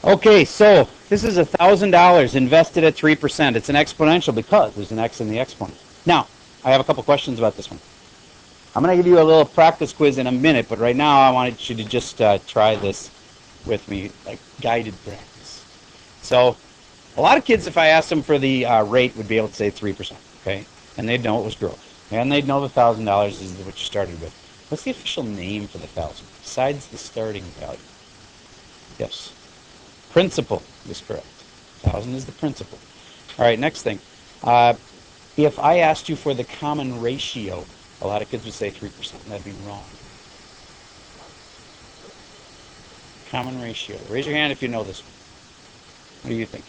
Okay, so this is $1,000 invested at 3%. It's an exponential because there's an x in the exponent. Now, I have a couple questions about this one. I'm going to give you a little practice quiz in a minute, but right now I wanted you to just try this with me, like guided practice. So, a lot of kids, if I asked them for the rate, would be able to say 3%, okay? And they'd know it was growth. And they'd know the $1,000 is what you started with. What's the official name for the 1,000 besides the starting value? Yes. Principal is correct. 1,000 is the principal. All right, next thing. If I asked you for the common ratio, a lot of kids would say 3%. That'd be wrong. Common ratio. Raise your hand if you know this one. What do you think?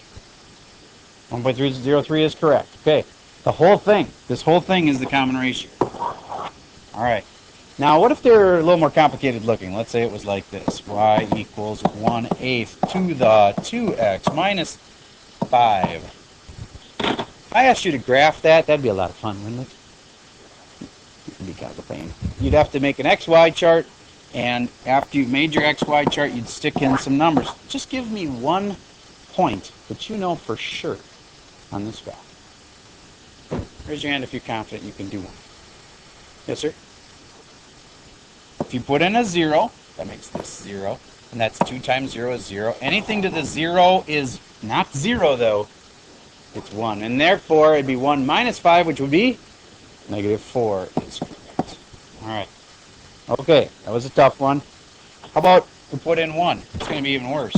1.303 is correct. Okay. The whole thing, this whole thing is the common ratio. All right. Now, what if they're a little more complicated looking? Let's say it was like this. Y equals 1/8 to the 2x minus 5. If I asked you to graph that, that'd be a lot of fun, wouldn't it? It'd be kind of a pain. You'd have to make an XY chart, and after you've made your XY chart, you'd stick in some numbers. Just give me one point that you know for sure on this graph. Raise your hand if you're confident you can do one. Yes, sir? If you put in a 0, that makes this 0, and that's 2 times 0 is 0. Anything to the 0 is not 0, though. It's 1, and therefore it'd be 1 minus 5, which would be -4 is correct. All right. Okay, that was a tough one. How about we put in 1? It's going to be even worse.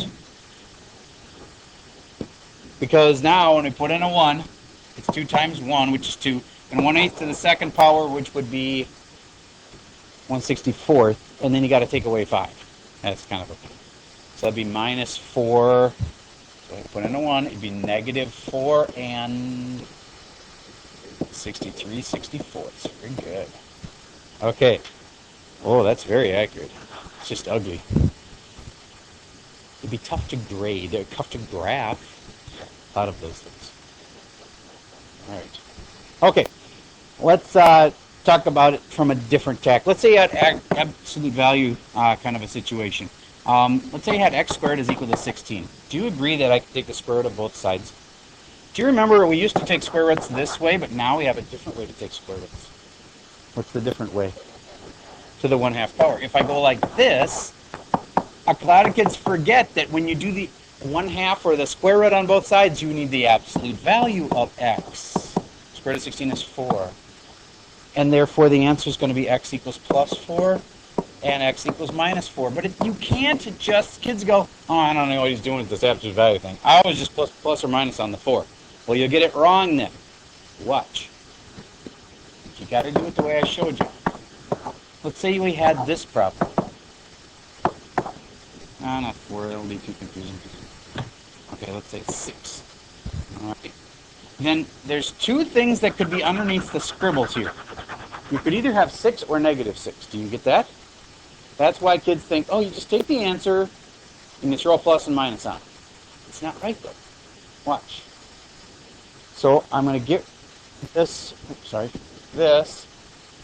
Because now when we put in a 1, it's 2 times 1, which is 2, and 1/8 to the second power, which would be 1/64th, and then you got to take away 5. That's kind of a pain. So that'd be -4. So I put in a 1, it'd be -4 and 63/64. Very good. Okay. Oh, that's very accurate. It's just ugly. It'd be tough to grade. They're tough to graph. A lot of those things. All right. Okay. Let's talk about it from a different tack. Let's say you had absolute value kind of a situation. Let's say you had x squared is equal to 16. Do you agree that I can take the square root of both sides? Do you remember we used to take square roots this way, but now we have a different way to take square roots? What's the different way? To the 1/2 power. If I go like this, a lot of kids forget that when you do the 1/2 or the square root on both sides, you need the absolute value of x. Square root of 16 is 4. And therefore the answer is going to be x equals +4 and x equals -4. But you can't just, kids go, oh, I don't know what he's doing with this absolute value thing. I was just plus or minus on the 4. Well, you'll get it wrong then. Watch. You got to do it the way I showed you. Let's say we had this problem. Not 4, it'll be too confusing. Okay, let's say 6. All right. Then there's 2 things that could be underneath the scribbles here. You could either have 6 or -6. Do you get that? That's why kids think, oh, you just take the answer and you throw a plus and minus on it. It's not right, though. Watch. So I'm going to get this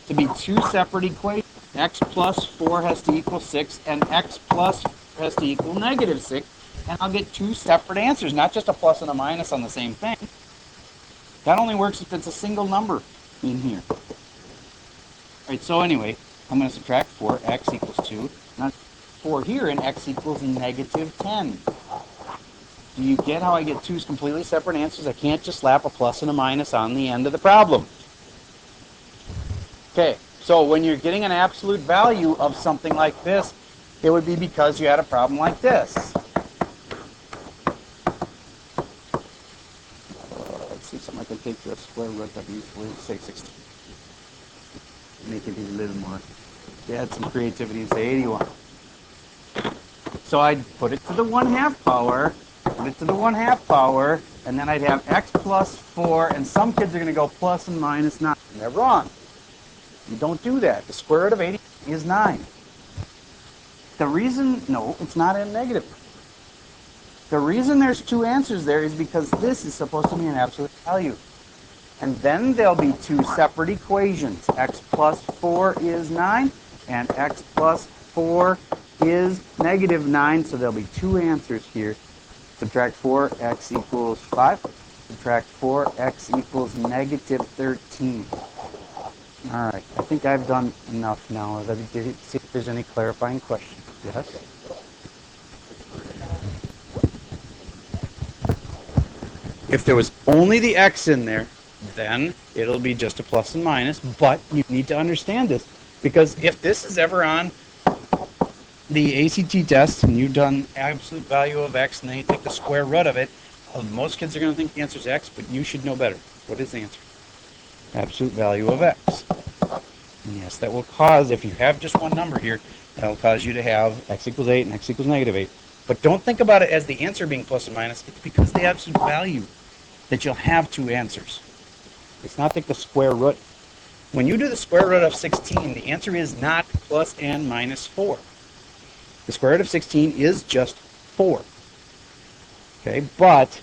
to be 2 separate equations. X plus 4 has to equal 6, and x plus has to equal -6. And I'll get 2 separate answers, not just a plus and a minus on the same thing. That only works if it's a single number in here. All right, so anyway, I'm going to subtract 4, x equals 2. Now 4 here, and x equals -10. Do you get how I get 2 completely separate answers? I can't just slap a plus and a minus on the end of the problem. Okay, so when you're getting an absolute value of something like this, it would be because you had a problem like this. Let's see something I can take the square root of usually say 16. Make it a little more. Add some creativity and say 81. So I'd put it to the 1/2 power, put it to the 1/2 power, and then I'd have x plus 4, and some kids are going to go plus and minus 9. And they're wrong. You don't do that. The square root of 80 is 9. The reason, no, it's not a negative. The reason there's 2 answers there is because this is supposed to be an absolute value. And then there'll be 2 separate equations. X plus 4 is 9, and x plus 4 is -9, so there'll be 2 answers here. Subtract 4, x equals 5. Subtract 4, x equals negative 13. All right, I think I've done enough now. Let me see if there's any clarifying questions. Yes? If there was only the x in there, then it'll be just a plus and minus, but you need to understand this, because if this is ever on the ACT test and you've done absolute value of x and then you take the square root of it, most kids are going to think the answer is x, but you should know better. What is the answer? Absolute value of x. And yes, that will cause, if you have just one number here, that will cause you to have x equals 8 and x equals negative 8. But don't think about it as the answer being plus and minus. It's because the absolute value that you'll have two answers. It's not like the square root. When you do the square root of 16, the answer is not plus and minus 4. The square root of 16 is just 4. Okay, but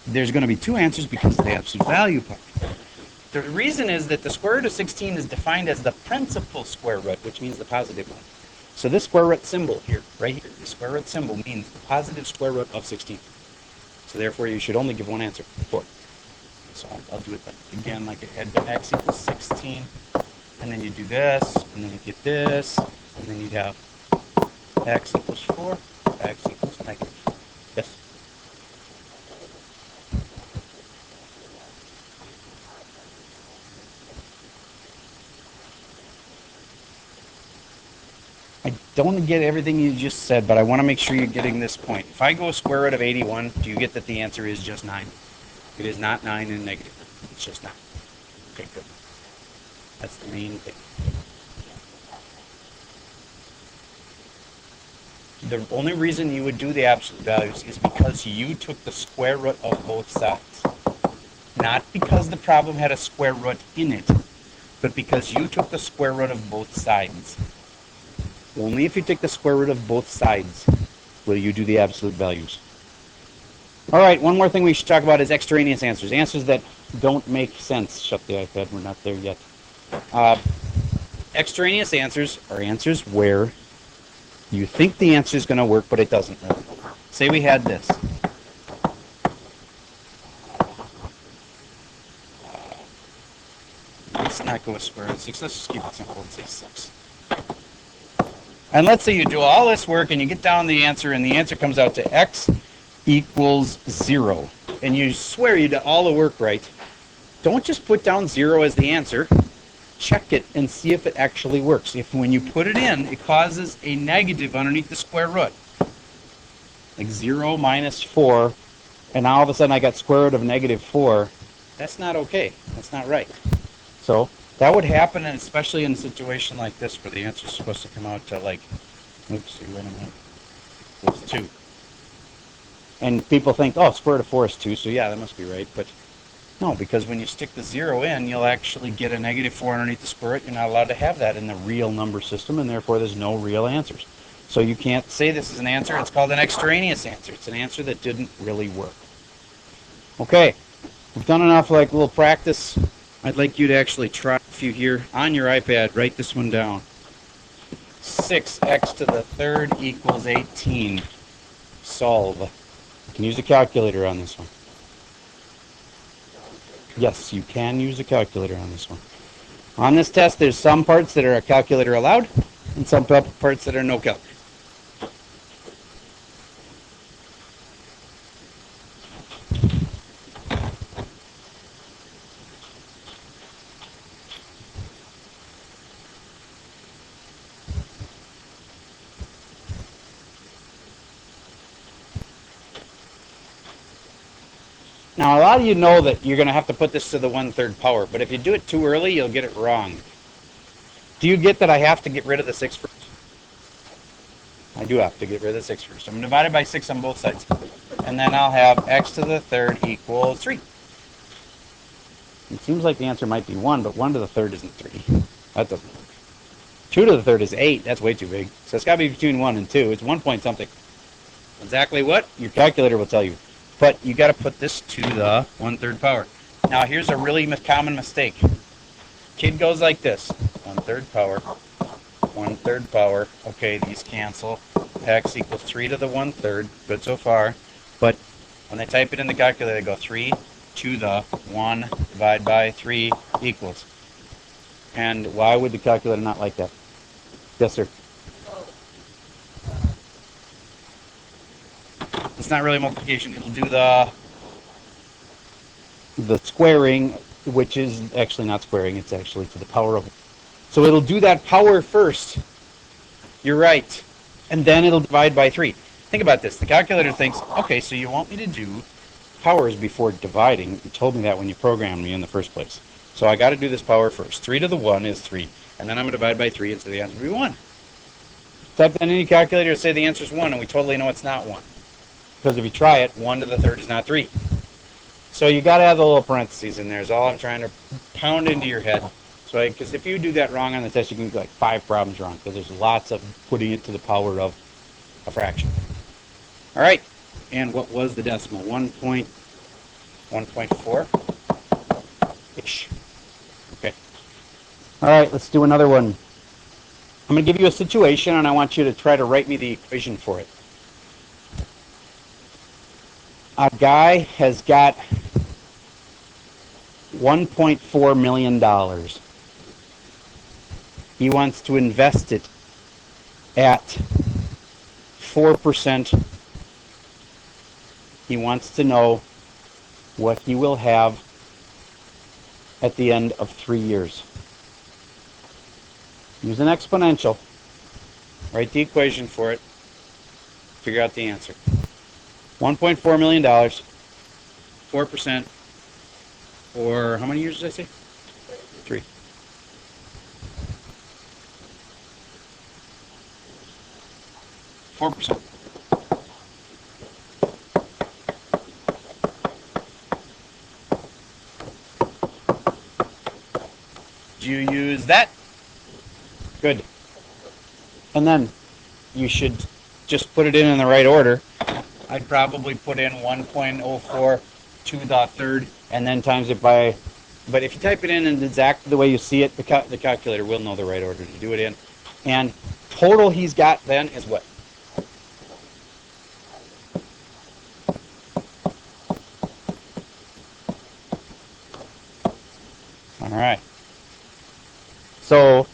there's going to be two answers because of the absolute value part. The reason is that the square root of 16 is defined as the principal square root, which means the positive one. So this square root symbol here, right here, the square root symbol means the positive square root of 16. So therefore, you should only give one answer, 4. So I'll do it again like it had been x equals 16. And then you do this, and then you get this, and then you'd have x equals 4, x equals negative. Yes? I don't get everything you just said, but I want to make sure you're getting this point. If I go square root of 81, do you get that the answer is just 9? It is not 9 and negative. It's just 9. Okay, good. That's the main thing. The only reason you would do the absolute values is because you took the square root of both sides. Not because the problem had a square root in it, but because you took the square root of both sides. Only if you take the square root of both sides will you do the absolute values. All right, one more thing we should talk about is extraneous answers. Answers that don't make sense. Shut the iPad, we're not there yet. Extraneous answers are answers where you think the answer is going to work, but it doesn't really. Say we had this. Let's not go with square root of 6. Let's just keep it simple and say 6. And let's say you do all this work and you get down the answer and the answer comes out to x equals 0. And you swear you did all the work right. Don't just put down 0 as the answer. Check it and see if it actually works. If when you put it in, it causes a negative underneath the square root, like 0 minus 4, and now all of a sudden I got square root of negative 4, that's not okay. That's not right. So that would happen, and especially in a situation like this where the answer is supposed to come out to like, oops, wait a minute, equals 2. And people think, oh, square root of 4 is 2, so yeah, that must be right. But no, because when you stick the 0 in, you'll actually get a negative 4 underneath the square root. You're not allowed to have that in the real number system, and therefore there's no real answers. So you can't say this is an answer. It's called an extraneous answer. It's an answer that didn't really work. Okay, we've done enough like little practice. I'd like you to actually try, if you here on your iPad, write this one down. 6x to the third equals 18. Solve. You can use a calculator on this one. Yes, you can use a calculator on this one. On this test, there's some parts that are a calculator allowed, and some parts that are no calc. Now, a lot of you know that you're going to have to put this to the 1/3 power, but if you do it too early, you'll get it wrong. Do you get that I have to get rid of the 6 first? I do have to get rid of the 6 first. I'm divided by 6 on both sides. And then I'll have x to the third equals 3. It seems like the answer might be 1, but 1 to the third isn't 3. That doesn't work. 2 to the third is 8. That's way too big. So it's got to be between 1 and 2. It's 1 point something. Exactly what? Your calculator will tell you. But you got to put this to the 1/3 power. Now here's a really common mistake. Kid goes like this: 1/3 power, 1/3 power. Okay, these cancel. x equals 3 to the 1/3. Good so far. But when they type it in the calculator, they go 3 to the 1 divided by 3 equals. And why would the calculator not like that? Yes, sir. It's not really multiplication. It'll do the squaring, which is actually not squaring. It's actually to the power of. So it'll do that power first. You're right. And then it'll divide by 3. Think about this. The calculator thinks, okay, so you want me to do powers before dividing. You told me that when you programmed me in the first place. So I got to do this power first. 3 to the 1 is 3. And then I'm going to divide by 3, and so the answer will be 1. Type that in any calculator and say the answer is 1, and we totally know it's not 1. Because if you try it, 1 to the 3rd is not 3. So you got to have the little parentheses in there is all I'm trying to pound into your head. So, because if you do that wrong on the test, you can get like 5 problems wrong, because there's lots of putting it to the power of a fraction. All right, and what was the decimal? 1.4-ish. Okay. All right, let's do another one. I'm going to give you a situation, and I want you to try to write me the equation for it. A guy has got $1.4 million. He wants to invest it at 4%. He wants to know what he will have at the end of 3 years. Use an exponential. Write the equation for it. Figure out the answer. $1.4 million, 4%, or how many years did I say? 3. %. Do you use that? Good. And then you should just put it in the right order. I'd probably put in 1.04 to the 3rd and then times it by, but if you type it in exactly the way you see it, the calculator will know the right order to do it in. And total he's got then is what? All right. So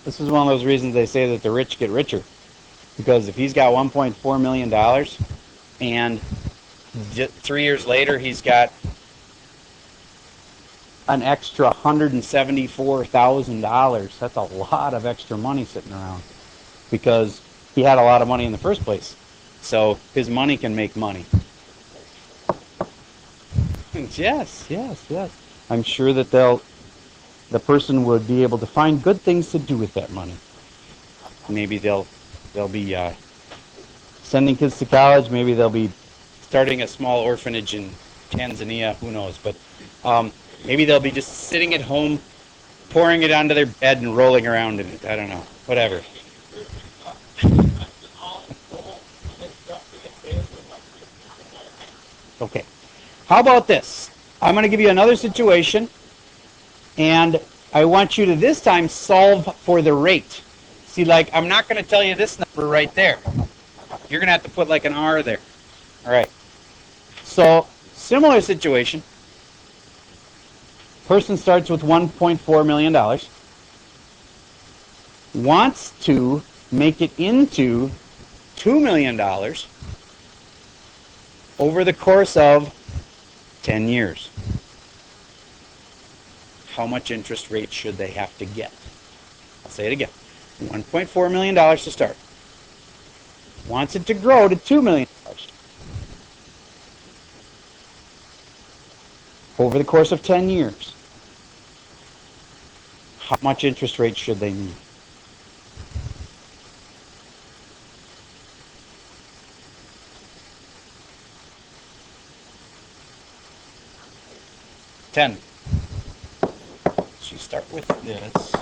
this is one of those reasons they say that the rich get richer. Because if he's got $1.4 million and 3 years later he's got an extra $174,000, that's a lot of extra money sitting around. Because he had a lot of money in the first place. So his money can make money. Yes. I'm sure that the person would be able to find good things to do with that money. Maybe they'll be sending kids to college. Maybe they'll be starting a small orphanage in Tanzania. Who knows? But maybe they'll be just sitting at home, pouring it onto their bed and rolling around in it. I don't know. Whatever. Okay. How about this? I'm going to give you another situation, and I want you to this time solve for the rate. See, like, I'm not going to tell you this number right there. You're going to have to put like an R there. All right. So, similar situation. Person starts with $1.4 million. Wants to make it into $2 million over the course of 10 years. How much interest rate should they have to get? I'll say it again. $1.4 million to start. Wants it to grow to $2 million over the course of 10 years. How much interest rate should they need? So you start with this.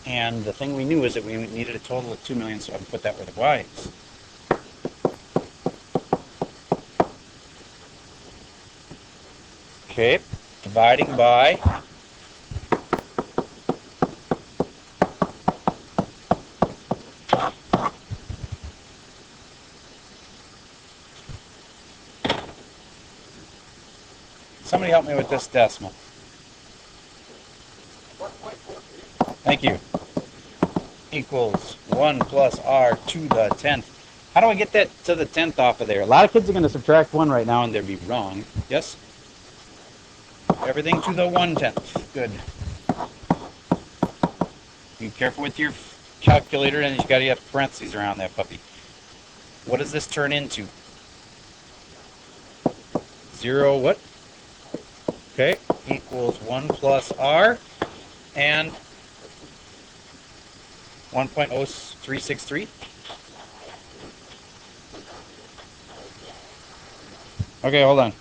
And the thing we knew is that we needed a total of 2 million, so I can put that where the y is. Okay, dividing by somebody help me with this decimal. Thank you. Equals 1 plus r to the 10th. How do I get that to the 10th off of there? A lot of kids are going to subtract 1 right now and they'll be wrong. Yes? Everything to the 1/10. Good. Be careful with your calculator, and you got to have parentheses around that puppy. What does this turn into? 0 what? Okay, equals 1 plus r and 1.0363. Okay, hold on.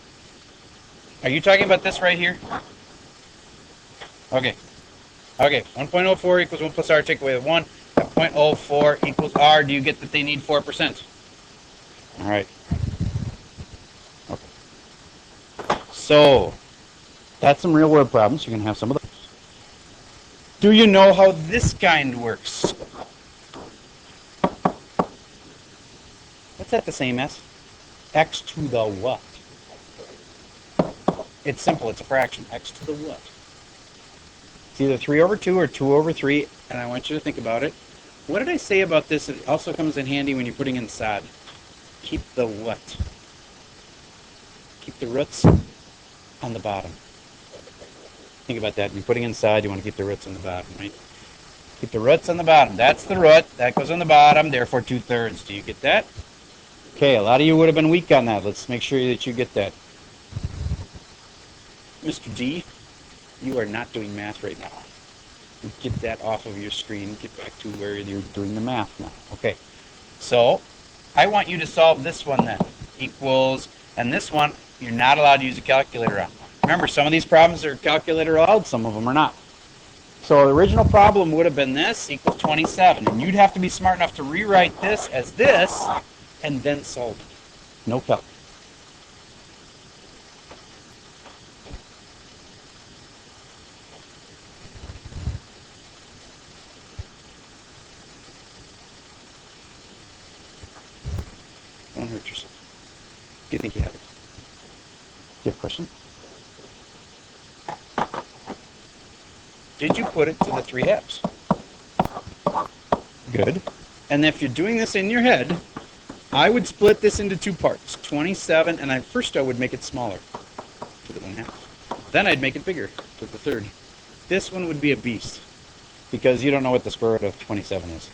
Are you talking about this right here? Okay. Okay, 1.04 equals 1 plus r, take away the 1. At 0.04 equals r. Do you get that they need 4%? All right. Okay. So, that's some real world problems. You're going to have some of those. Do you know how this kind works? What's that the same as? X to the what? It's simple. It's a fraction. X to the what? It's either 3 over 2 or 2 over 3, and I want you to think about it. What did I say about this? It also comes in handy when you're putting in sod. Keep the what? Keep the roots on the bottom. Think about that. You're putting inside, you want to keep the roots on the bottom, right? Keep the roots on the bottom. That's the root. That goes on the bottom, therefore 2/3. Do you get that? Okay, a lot of you would have been weak on that. Let's make sure that you get that. Mr. D, you are not doing math right now. Get that off of your screen. Get back to where you're doing the math now. Okay, so I want you to solve this one then. Equals, and this one, you're not allowed to use a calculator on. Remember, some of these problems are calculator allowed, some of them are not. So the original problem would have been this, equals 27. And you'd have to be smart enough to rewrite this as this, and then solve it. No calc. Don't hurt yourself. Do you think you have it? Do you have a question? Did you put it to the 3/2? Good. And if you're doing this in your head, I would split this into 2 parts. 27, and first I would make it smaller to the 1/2. Then I'd make it bigger to the 1/3. This one would be a beast because you don't know what the square root of 27 is.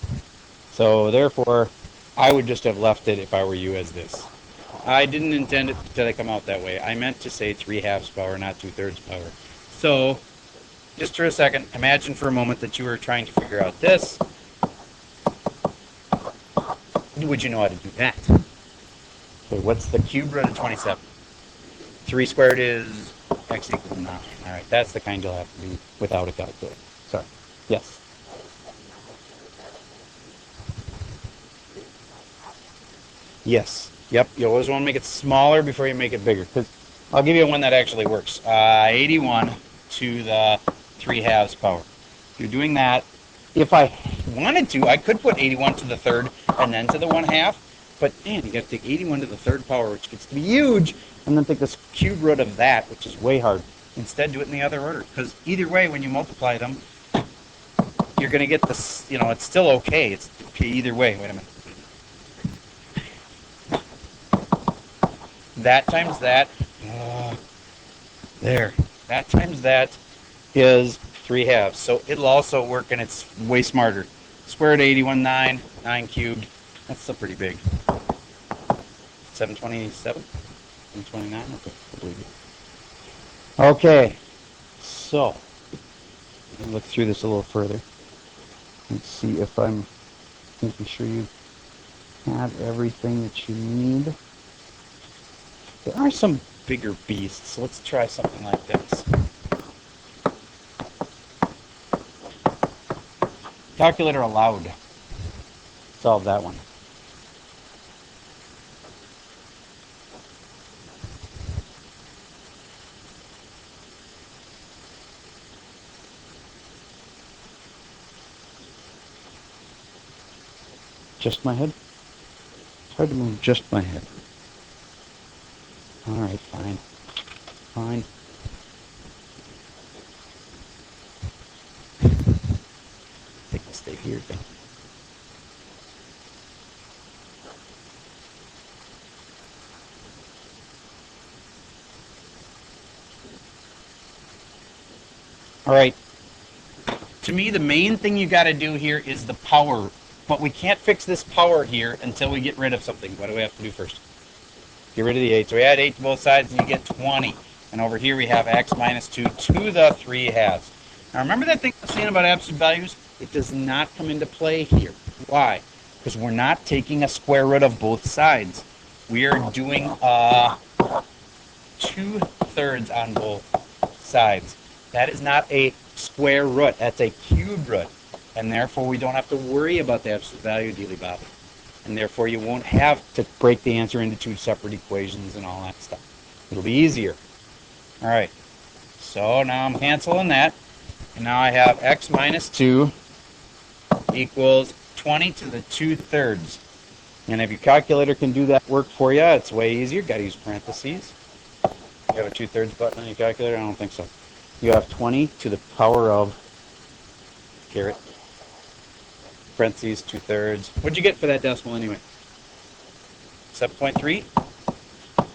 So therefore, I would just have left it if I were you as this. I didn't intend it to come out that way. I meant to say 3/2 power, not 2/3 power. So, just for a second, imagine for a moment that you were trying to figure out this. Would you know how to do that? Okay, what's the cube root of 27? 3 squared is x equals 9. All right, that's the kind you'll have to do without a calculator. Sorry. Yes? Yes. Yep, you always want to make it smaller before you make it bigger. Because I'll give you one that actually works. 81 to the 3/2 power. If you're doing that, if I wanted to, I could put 81 to the 3rd and then to the 1/2. But man, you got to take 81 to the 3rd power, which gets to be huge, and then take this cube root of that, which is way hard. Instead, do it in the other order. Because either way, when you multiply them, you're going to get this, it's still okay. It's okay either way. Wait a minute. That times that, there. That times that is 3/2. So it'll also work, and it's way smarter. Square root of 81, 9. 9 cubed. That's still pretty big. 727? 729? Okay, I believe you. Okay, so let me look through this a little further and see if I'm making sure you have everything that you need. There are some bigger beasts, so let's try something like this. Calculator allowed. Solve that one. Just my head? It's hard to move just my head. All right, fine. Fine. I think I'll stay here then. All right. To me, the main thing you got to do here is the power. But we can't fix this power here until we get rid of something. What do we have to do first? Get rid of the 8. So we add 8 to both sides and you get 20. And over here we have x minus 2 to the 3 halves. Now remember that thing I was saying about absolute values? It does not come into play here. Why? Because we're not taking a square root of both sides. We are doing 2/3 on both sides. That is not a square root. That's a cube root. And therefore, we don't have to worry about the absolute value dealy bobby. And therefore, you won't have to break the answer into 2 separate equations and all that stuff. It'll be easier. All right. So now I'm canceling that. And now I have x minus 2 equals 20 to the 2/3. And if your calculator can do that work for you, it's way easier. Got to use parentheses. You have a 2/3 button on your calculator? I don't think so. You have 20 to the power of caret. Parentheses, 2/3. What'd you get for that decimal anyway? 7.3.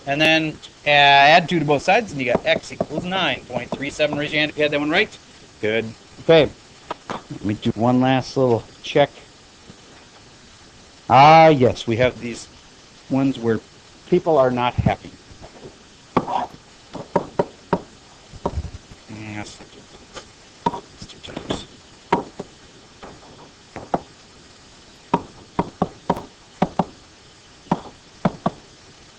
And then add 2 to both sides, and you got x equals 9.37. Raise your hand if you had that one right. Good. Okay. Let me do one last little check. Ah, yes, we have these ones where people are not happy. Yes. Let's do times.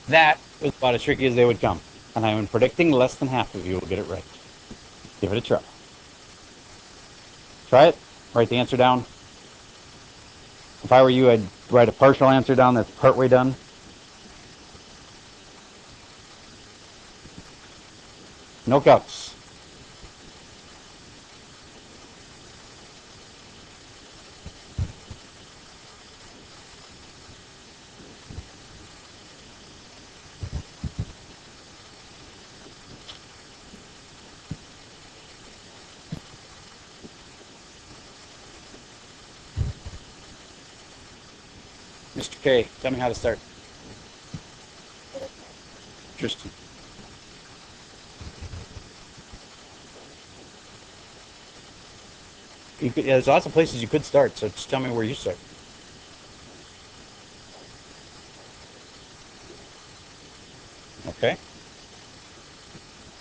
That is about as tricky as they would come. And I'm predicting less than half of you will get it right. Give it a try. Try it. Write the answer down. If I were you, I'd write a partial answer down that's partway done. No cups. Mr. K, tell me how to start. Interesting. You could, yeah, there's lots of places you could start, so just tell me where you start. Okay.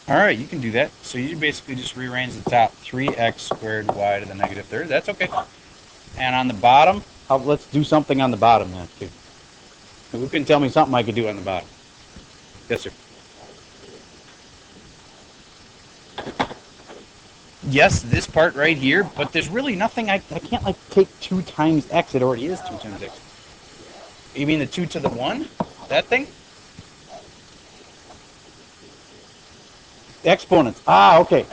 All right, you can do that. So you basically just rearrange the top. 3x squared y to the negative third. That's okay. And on the bottom, let's do something on the bottom then, too. Who can tell me something I could do on the bottom? Yes, sir. Yes, this part right here, but there's really nothing, I can't like take 2 times x, it already is 2 times x. You mean the 2 to the 1? That thing? Exponents. Ah, okay.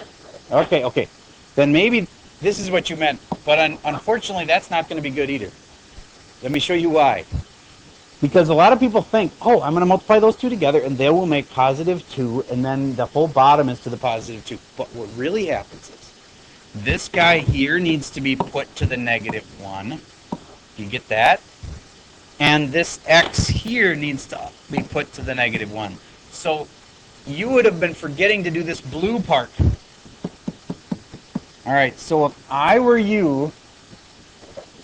Okay. Then maybe this is what you meant, but unfortunately that's not going to be good either. Let me show you why. Because a lot of people think, oh, I'm going to multiply those 2 together and they will make positive 2, and then the whole bottom is to the positive 2. But what really happens is this guy here needs to be put to the negative 1. You get that? And this x here needs to be put to the negative 1. So you would have been forgetting to do this blue part. All right, so if I were you,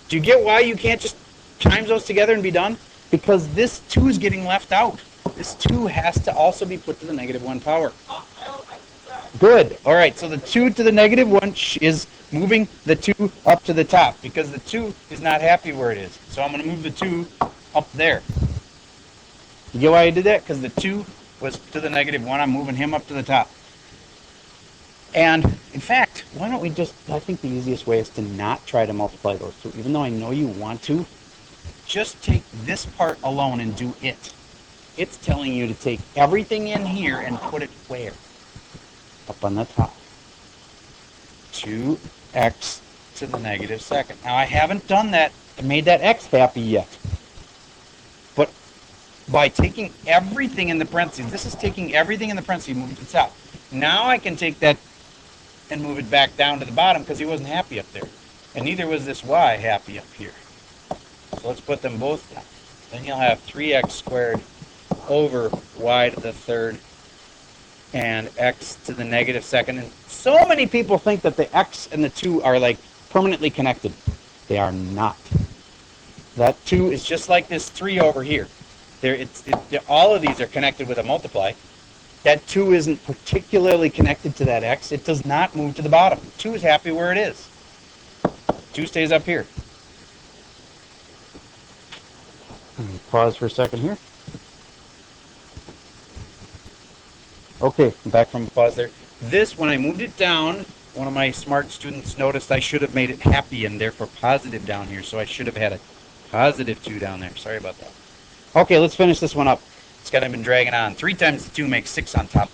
do you get why you can't just times those together and be done? Because this 2 is getting left out. This 2 has to also be put to the negative 1 power. Good. All right, so the 2 to the negative 1 is moving the 2 up to the top because the 2 is not happy where it is. So I'm going to move the 2 up there. You get why I did that? Because the 2 was to the negative 1. I'm moving him up to the top. And, in fact, why don't we just, I think the easiest way is to not try to multiply those 2. Even though I know you want to, just take this part alone and do it. It's telling you to take everything in here and put it where? Up on the top. 2x to the negative second. Now, I haven't done that and made that x happy yet. by taking everything in the parentheses. This is taking everything in the parentheses, move it to the top. Now I can take that and move it back down to the bottom because he wasn't happy up there. And neither was this y happy up here. So let's put them both down. Then you'll have 3x squared over y to the third and x to the negative second. And so many people think that the x and the 2 are like permanently connected. They are not. That 2 is just like this 3 over here. All of these are connected with a multiply. That 2 isn't particularly connected to that x. It does not move to the bottom. 2 is happy where it is. 2 stays up here. Pause for a second here. Okay, I'm back from pause there. This, when I moved it down, one of my smart students noticed I should have made it happy and therefore positive down here. So I should have had a positive 2 down there. Sorry about that. Okay, let's finish this one up. It's kind of been dragging on. 3 times the 2 makes 6 on top.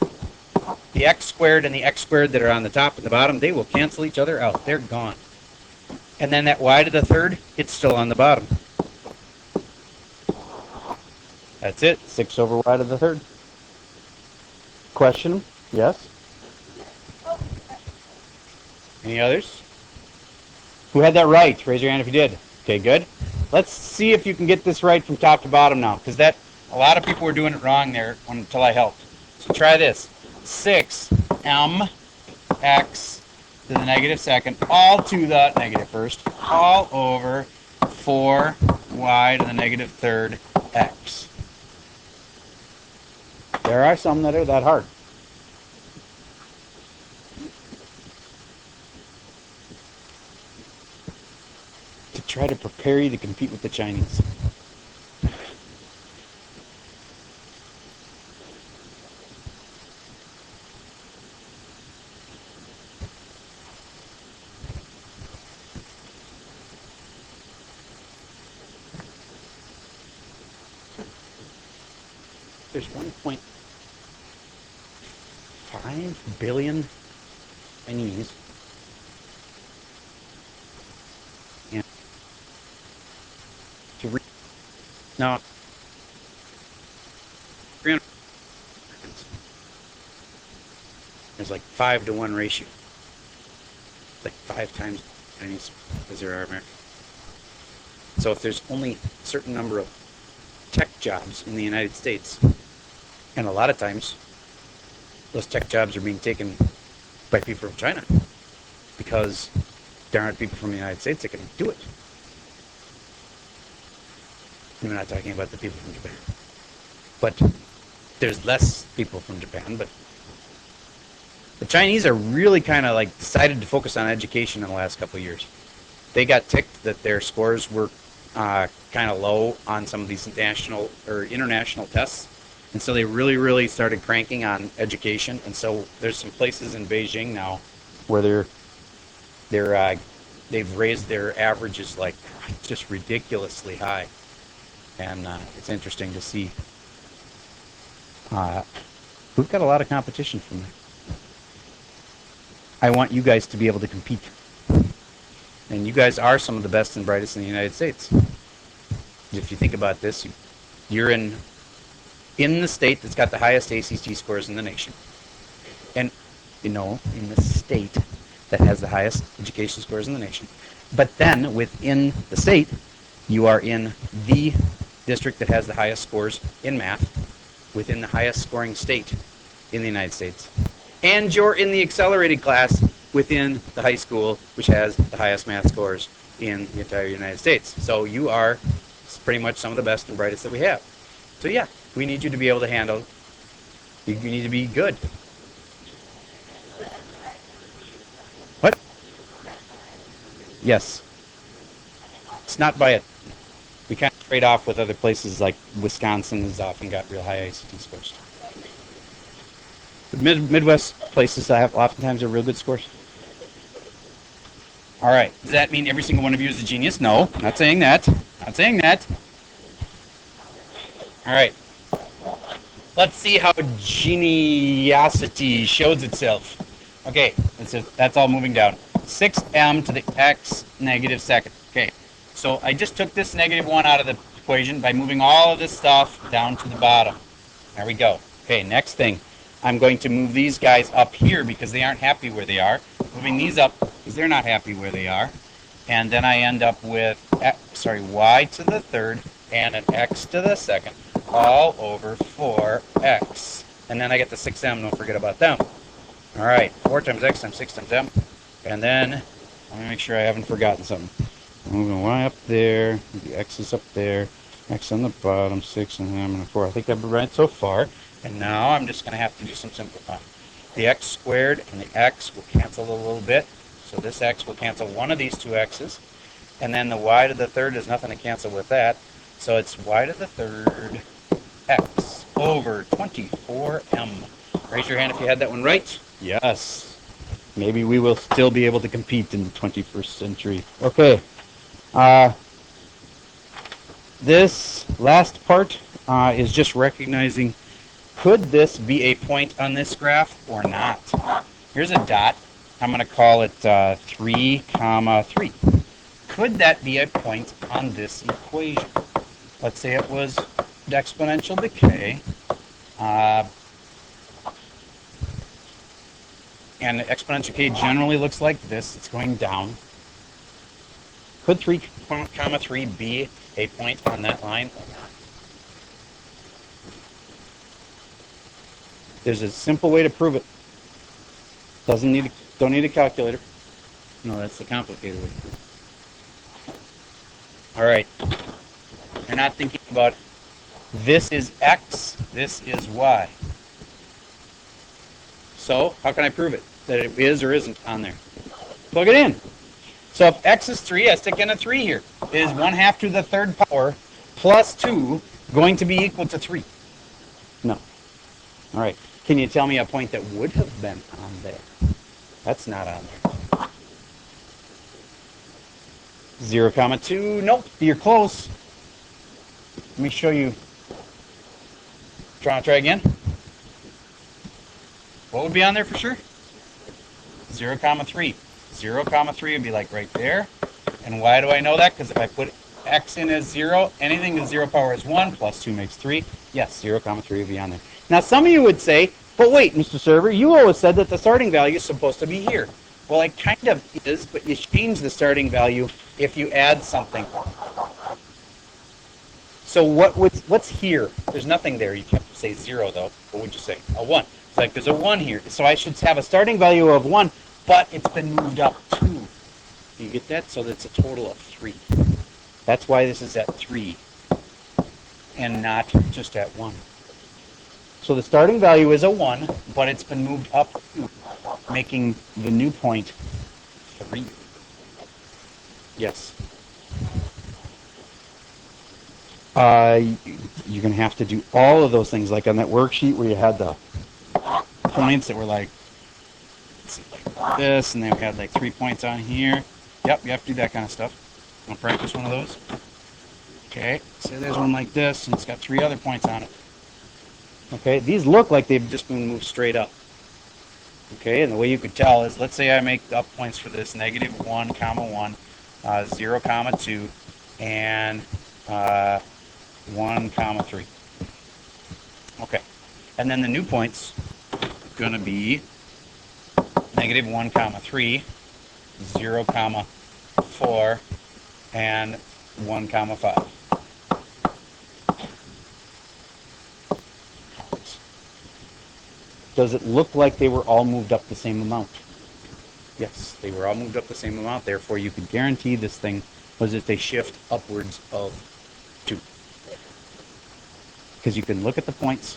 The x squared and the x squared that are on the top and the bottom, they will cancel each other out. They're gone. And then that y to the third, it's still on the bottom. That's it. 6 over y to the third. Question? Yes? Any others? Who had that right? Raise your hand if you did. Okay, good. Let's see if you can get this right from top to bottom now, because a lot of people were doing it wrong there until I helped. So try this. 6m x to the negative second, all to the negative first, all over 4y to the negative third x. There are some that are that hard. To try to prepare you to compete with the Chinese. There's 1.5 billion Chinese. And now, 300. There's like 5-to-1 ratio. It's like 5 times Chinese as there are Americans. So if there's only a certain number of tech jobs in the United States, and a lot of times those tech jobs are being taken by people from China because there aren't people from the United States that can do it. I'm not talking about the people from Japan. But there's less people from Japan, but the Chinese are really kind of like decided to focus on education in the last couple of years. They got ticked that their scores were kind of low on some of these national or international tests, and so they really started cranking on education. And so there's some places in Beijing now where they've raised their averages like just ridiculously high, and it's interesting to see. We've got a lot of competition from there. I want you guys to be able to compete. And you guys are some of the best and brightest in the United States. If you think about this, you're in the state that's got the highest ACT scores in the nation. And, in the state that has the highest education scores in the nation. But then, within the state, you are in the district that has the highest scores in math, within the highest scoring state in the United States. And you're in the accelerated class within the high school, which has the highest math scores in the entire United States. So you are pretty much some of the best and brightest that we have. So yeah, we need you to be able to handle. You need to be good. What? Yes. It's not by it. We kind of trade off with other places like Wisconsin has often got real high ACT scores. The Midwest places that have oftentimes are real good scores. All right. Does that mean every single one of you is a genius? No, not saying that. Not saying that. All right. Let's see how geniosity shows itself. Okay, that's all moving down. 6m to the x negative second. Okay, so I just took this negative 1 out of the equation by moving all of this stuff down to the bottom. There we go. Okay, next thing. I'm going to move these guys up here because they aren't happy where they are. Moving these up because they're not happy where they are. And then I end up with y to the third and an x to the second all over 4x. And then I get the 6m, don't forget about them. All right, 4 times x times 6 times m. And then, let me make sure I haven't forgotten something. I'm moving y up there, the x is up there, x on the bottom, 6 and m and 4. I think I've been right so far. And now I'm just going to have to do some simplifying. The x squared and the x will cancel a little bit. So this x will cancel one of these two x's. And then the y to the third is nothing to cancel with that. So it's y to the third x over 24m. Raise your hand if you had that one right. Yes. Maybe we will still be able to compete in the 21st century. Okay. This last part is just recognizing, could this be a point on this graph or not? Here's a dot. I'm going to call it 3, 3. Could that be a point on this equation? Let's say it was the exponential decay. And exponential decay generally looks like this. It's going down. Could 3, 3 be a point on that line? There's a simple way to prove it. Don't need a calculator. No, that's the complicated way. All right. You're not thinking about this is x, this is y. So how can I prove it? That it is or isn't on there? Plug it in. So if x is 3, I stick in a 3 here. Is 1/2 to the third power plus 2 going to be equal to 3? No. All right. Can you tell me a point that would have been on there? That's not on there. 0, 2. Nope. You're close. Let me show you. Try again. What would be on there for sure? 0, 3. 0, 3 would be like right there. And why do I know that? Because if I put x in as 0, anything to 0 power is 1, plus 2 makes 3. Yes, 0, 3 would be on there. Now some of you would say, but wait, Mr. Server, you always said that the starting value is supposed to be here. Well, it kind of is, but you change the starting value if you add something. So what's here? There's nothing there. You can't say 0, though. What would you say? A 1. It's like there's a 1 here. So I should have a starting value of 1, but it's been moved up 2. You get that? So that's a total of 3. That's why this is at 3 and not just at 1. So the starting value is a 1, but it's been moved up 2, making the new point 3. Yes. You're going to have to do all of those things, like on that worksheet where you had the points that were like this, and they had like 3 points on here. Yep, you have to do that kind of stuff. Want to practice one of those? Okay, so there's one like this, and it's got 3 other points on it. Okay, these look like they've just been moved straight up. Okay, and the way you could tell is, let's say I make up points for this, -1, 1, 0, 2, and 1, 3. Okay, and then the new points are going to be -1, 3, 0, 4, and 1, 5. Does it look like they were all moved up the same amount? Yes, they were all moved up the same amount. Therefore, you could guarantee this thing was if they shift upwards of 2. Because you can look at the points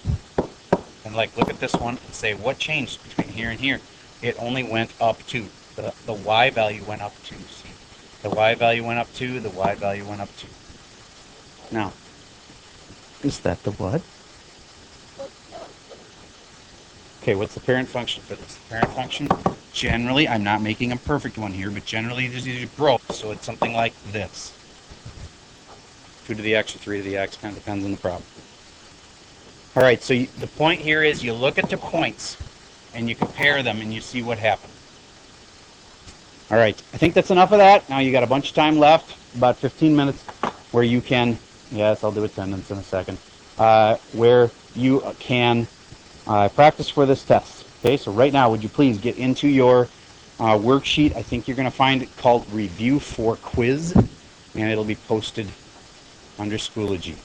and like look at this one and say, what changed between here and here? It only went up 2. The y value went up 2. See? The y value went up 2. The y value went up 2. Now, is that the what? Okay, what's the parent function for this? The parent function, generally, I'm not making a perfect one here, but generally there's usually growth, so it's something like this. 2 to the x or 3 to the x, kind of depends on the problem. All right, so the point here is you look at the points, and you compare them, and you see what happened. All right, I think that's enough of that. Now you got a bunch of time left, about 15 minutes, where you can Yes, I'll do attendance in a second. Where you can practice for this test. Okay, so right now, would you please get into your worksheet? I think you're going to find it called Review for Quiz, and it'll be posted under Schoology.